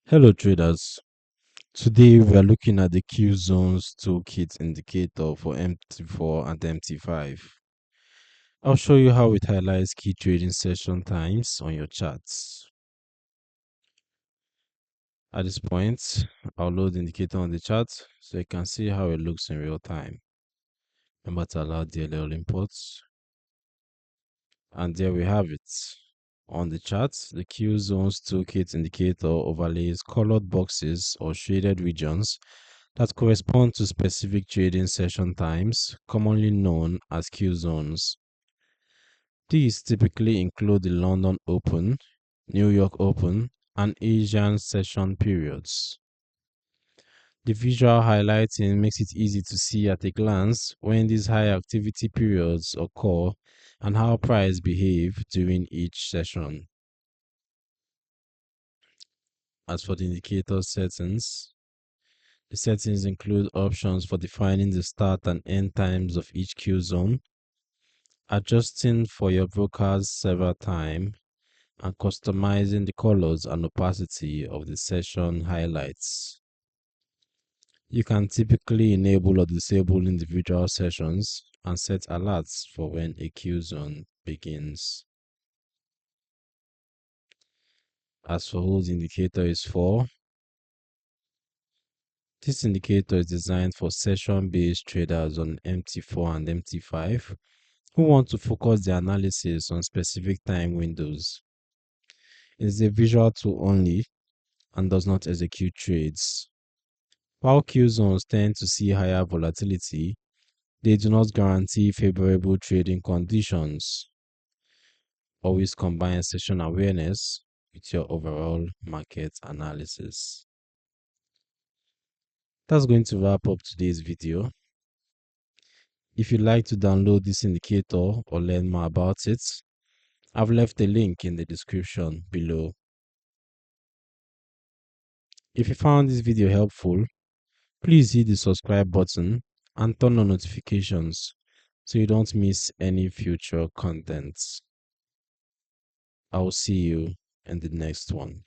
Hello traders, today we are looking at the Killzones Toolkit Indicator for MT4 and MT5. I'll show you how it highlights key trading session times on your charts. At this point, I'll load the indicator on the chart so you can see how it looks in real time. Remember to allow DLL imports. And there we have it. On the chart, the Killzones Toolkit Indicator overlays colored boxes or shaded regions that correspond to specific trading session times, commonly known as Q zones. These typically include the London Open, New York Open, and Asian session periods. The visual highlighting makes it easy to see at a glance when these high activity periods occur and how price behave during each session. As for the indicator settings, the settings include options for defining the start and end times of each Q zone, adjusting for your broker's server time, and customizing the colors and opacity of the session highlights. You can typically enable or disable individual sessions and set alerts for when a Q zone begins. As for who the indicator is for, this indicator is designed for session-based traders on MT4 and MT5 who want to focus their analysis on specific time windows. It is a visual tool only and does not execute trades. While Q zones tend to see higher volatility, they do not guarantee favorable trading conditions. Always combine session awareness with your overall market analysis. That's going to wrap up today's video. If you'd like to download this indicator or learn more about it, I've left a link in the description below. If you found this video helpful, please hit the subscribe button and turn on notifications so you don't miss any future contents. I will see you in the next one.